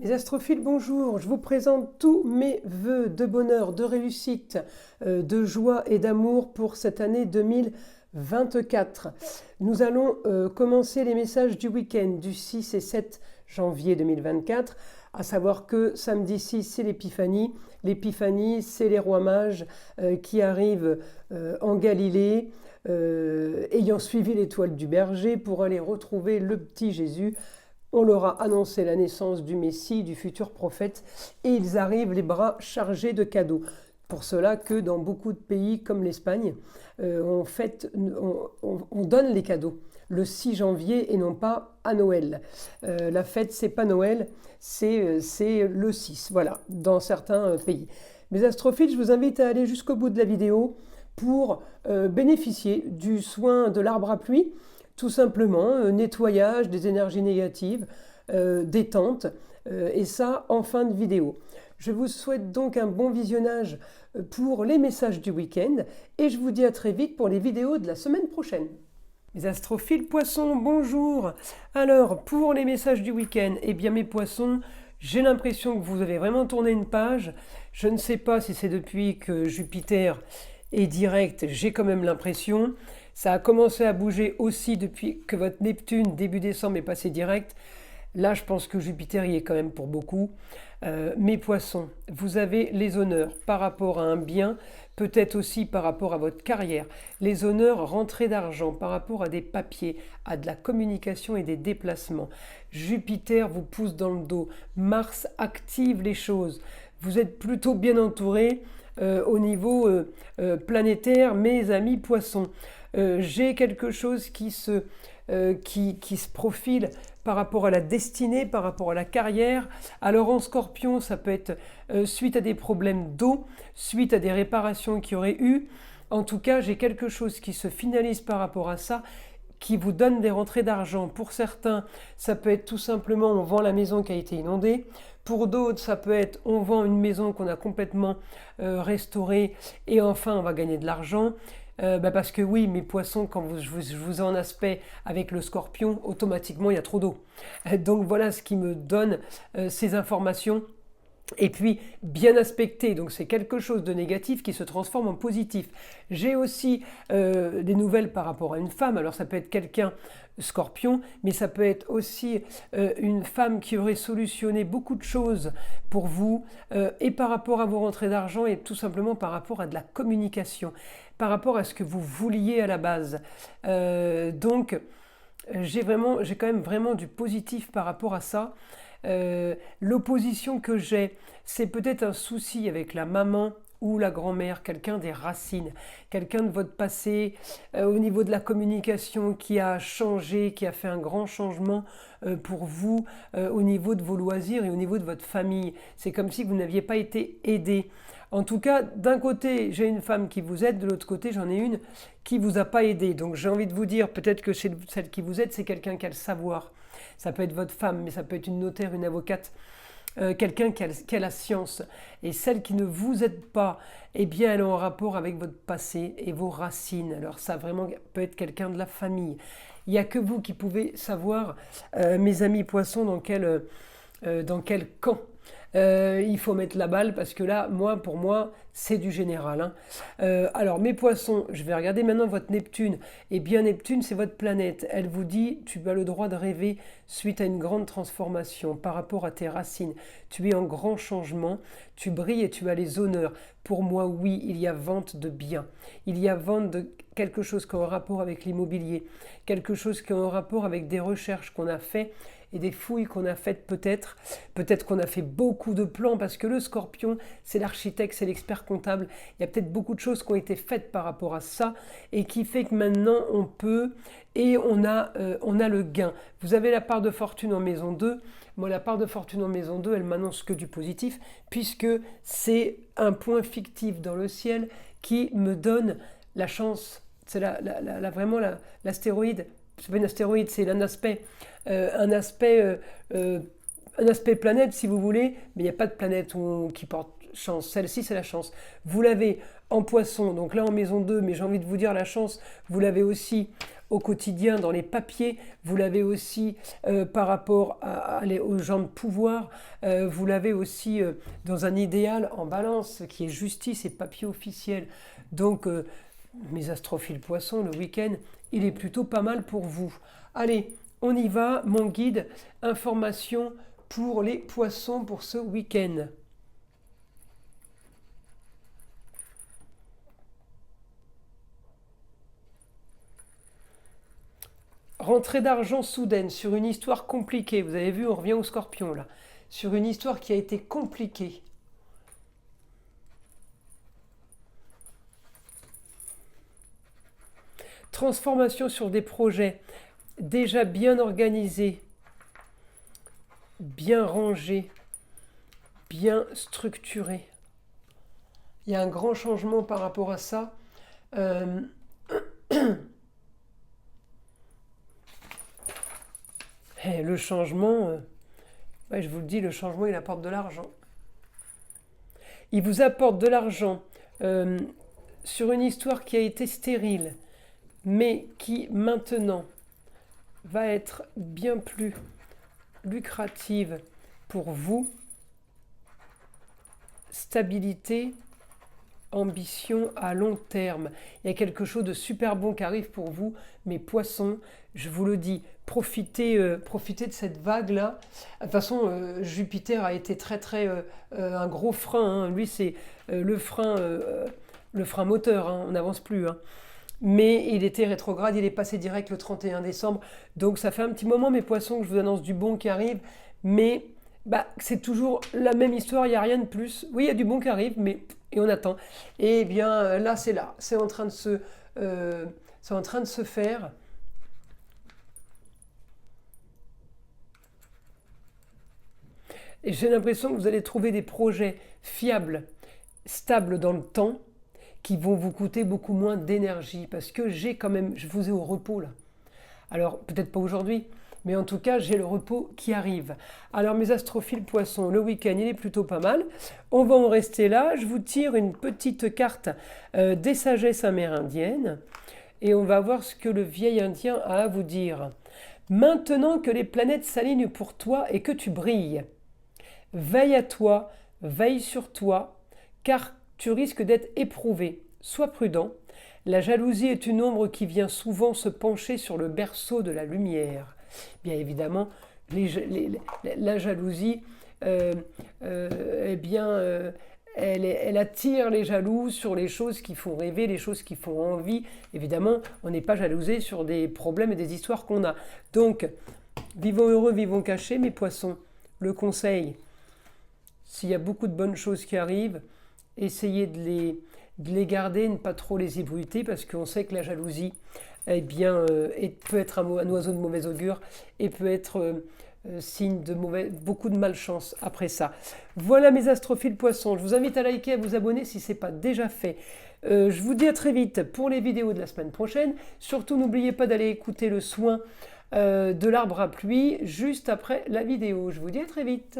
Mes astrophiles, bonjour. Je vous présente tous mes vœux de bonheur, de réussite, de joie et d'amour pour cette année 2024. Nous allons commencer les messages du week-end du 6 et 7 janvier 2024, à savoir que samedi 6, c'est l'Épiphanie. L'Épiphanie, c'est les rois mages qui arrivent en Galilée, ayant suivi l'étoile du berger pour aller retrouver le petit Jésus. On leur a annoncé la naissance du Messie, du futur prophète, et ils arrivent les bras chargés de cadeaux. Pour cela que dans beaucoup de pays comme l'Espagne, on donne les cadeaux le 6 janvier et non pas à Noël. La fête, c'est pas Noël, c'est le 6, voilà, dans certains pays. Mes astrophiles, je vous invite à aller jusqu'au bout de la vidéo pour bénéficier du soin de l'arbre à pluie. Tout simplement, nettoyage des énergies négatives, détente, et ça en fin de vidéo. Je vous souhaite donc un bon visionnage pour les messages du week-end et je vous dis à très vite pour les vidéos de la semaine prochaine. Mes astrophiles poissons, bonjour. Alors, pour les messages du week-end, eh bien mes poissons, j'ai l'impression que vous avez vraiment tourné une page. Je ne sais pas si c'est depuis que Jupiter est direct, j'ai quand même l'impression. Ça a commencé à bouger aussi depuis que votre Neptune, début décembre, est passé direct. Là, je pense que Jupiter y est quand même pour beaucoup. Mes poissons, vous avez les honneurs par rapport à un bien, peut-être aussi par rapport à votre carrière. Les honneurs, rentrée d'argent par rapport à des papiers, à de la communication et des déplacements. Jupiter vous pousse dans le dos. Mars active les choses. Vous êtes plutôt bien entouré au niveau planétaire, mes amis poissons. J'ai quelque chose qui se profile par rapport à la destinée, par rapport à la carrière. Alors en Scorpion, ça peut être suite à des problèmes d'eau, suite à des réparations qu'il y aurait eu. En tout cas, j'ai quelque chose qui se finalise par rapport à ça, qui vous donne des rentrées d'argent. Pour certains, ça peut être tout simplement on vend la maison qui a été inondée. Pour d'autres, ça peut être on vend une maison qu'on a complètement restaurée et enfin on va gagner de l'argent. Parce que oui, mes poissons, quand je vous ai en aspect avec le scorpion, automatiquement il y a trop d'eau. Donc voilà ce qui me donne ces informations. Et puis bien aspecté, donc c'est quelque chose de négatif qui se transforme en positif. J'ai aussi des nouvelles par rapport à une femme, alors ça peut être quelqu'un Scorpion, mais ça peut être aussi une femme qui aurait solutionné beaucoup de choses pour vous, et par rapport à vos rentrées d'argent et tout simplement par rapport à de la communication, par rapport à ce que vous vouliez à la base. Donc j'ai quand même vraiment du positif par rapport à ça. L'opposition que j'ai, c'est peut-être un souci avec la maman ou la grand-mère, quelqu'un des racines, quelqu'un de votre passé, au niveau de la communication qui a changé, qui a fait un grand changement pour vous, au niveau de vos loisirs et au niveau de votre famille. C'est comme si vous n'aviez pas été aidé. En tout cas, d'un côté, j'ai une femme qui vous aide, de l'autre côté, j'en ai une qui ne vous a pas aidé. Donc j'ai envie de vous dire, peut-être que celle qui vous aide, c'est quelqu'un qui a le savoir. Ça peut être votre femme, mais ça peut être une notaire, une avocate, quelqu'un qui a la science. Et celle qui ne vous aide pas, eh bien, elle est en rapport avec votre passé et vos racines. Alors ça vraiment peut être quelqu'un de la famille. Il n'y a que vous qui pouvez savoir, mes amis poissons, dans quel camp il faut mettre la balle, parce que là, pour moi, c'est du général. Hein. Alors, mes poissons, je vais regarder maintenant votre Neptune. Eh bien, Neptune, c'est votre planète. Elle vous dit, tu as le droit de rêver suite à une grande transformation par rapport à tes racines. Tu es en grand changement, tu brilles et tu as les honneurs. Pour moi, oui, il y a vente de biens. Il y a vente de quelque chose qui a un rapport avec l'immobilier, quelque chose qui a un rapport avec des recherches qu'on a fait et des fouilles qu'on a faites peut-être qu'on a fait beaucoup de plans, parce que le scorpion, c'est l'architecte, c'est l'expert comptable. Il y a peut-être beaucoup de choses qui ont été faites par rapport à ça et qui fait que maintenant on peut et on a le gain. Vous avez la part de fortune en maison 2. Moi, la part de fortune en maison 2, elle m'annonce que du positif, puisque c'est un point fictif dans le ciel qui me donne la chance. C'est vraiment l'astéroïde. C'est pas une astéroïde, c'est un aspect planète, si vous voulez, mais il n'y a pas de planète qui porte chance. Celle-ci, c'est la chance. Vous l'avez en poisson, donc là en maison 2, mais j'ai envie de vous dire la chance, vous l'avez aussi au quotidien dans les papiers, vous l'avez aussi par rapport aux gens de pouvoir, vous l'avez aussi dans un idéal en balance qui est justice et papier officiel. Donc mes astrophiles poissons, le week-end, il est plutôt pas mal pour vous. Allez, on y va, mon guide, information pour les poissons pour ce week-end. Rentrée d'argent soudaine sur une histoire compliquée. Vous avez vu, on revient au scorpion là. Sur une histoire qui a été compliquée. Transformation sur des projets déjà bien organisés, bien rangés, bien structurés. Il y a un grand changement par rapport à ça. Et le changement, je vous le dis, le changement, il apporte de l'argent. Il vous apporte de l'argent sur une histoire qui a été stérile, mais qui maintenant va être bien plus lucrative pour vous. Stabilité, ambition à long terme. Il y a quelque chose de super bon qui arrive pour vous, mes poissons. Je vous le dis, profitez de cette vague-là. De toute façon, Jupiter a été un gros frein. Lui, c'est le frein moteur. On n'avance plus. Mais il était rétrograde, il est passé direct le 31 décembre. Donc ça fait un petit moment, mes poissons, que je vous annonce du bon qui arrive. Mais c'est toujours la même histoire, il n'y a rien de plus. Oui, il y a du bon qui arrive, et on attend. Et bien là, c'est en train de se faire. Et j'ai l'impression que vous allez trouver des projets fiables, stables dans le temps, qui vont vous coûter beaucoup moins d'énergie. Parce que je vous ai au repos là. Alors, peut-être pas aujourd'hui, mais en tout cas, j'ai le repos qui arrive. Alors, mes astrophiles poissons, le week-end, il est plutôt pas mal. On va en rester là. Je vous tire une petite carte des sagesses amérindiennes. Et on va voir ce que le vieil indien a à vous dire. Maintenant que les planètes s'alignent pour toi et que tu brilles, veille à toi, veille sur toi, car tu risques d'être éprouvé. Sois prudent. La jalousie est une ombre qui vient souvent se pencher sur le berceau de la lumière. Bien évidemment, la jalousie, elle attire les jaloux sur les choses qui font rêver, les choses qui font envie. Évidemment, on n'est pas jalousé sur des problèmes et des histoires qu'on a. Donc, vivons heureux, vivons cachés, mes poissons. Le conseil, s'il y a beaucoup de bonnes choses qui arrivent, essayez de les garder, ne pas trop les ébruiter, parce qu'on sait que la jalousie peut être un oiseau de mauvais augure et peut être signe de beaucoup de malchance après ça. Voilà mes astrophiles poissons. Je vous invite à liker, à vous abonner si ce n'est pas déjà fait. Je vous dis à très vite pour les vidéos de la semaine prochaine. Surtout, n'oubliez pas d'aller écouter le soin de l'arbre à pluie juste après la vidéo. Je vous dis à très vite.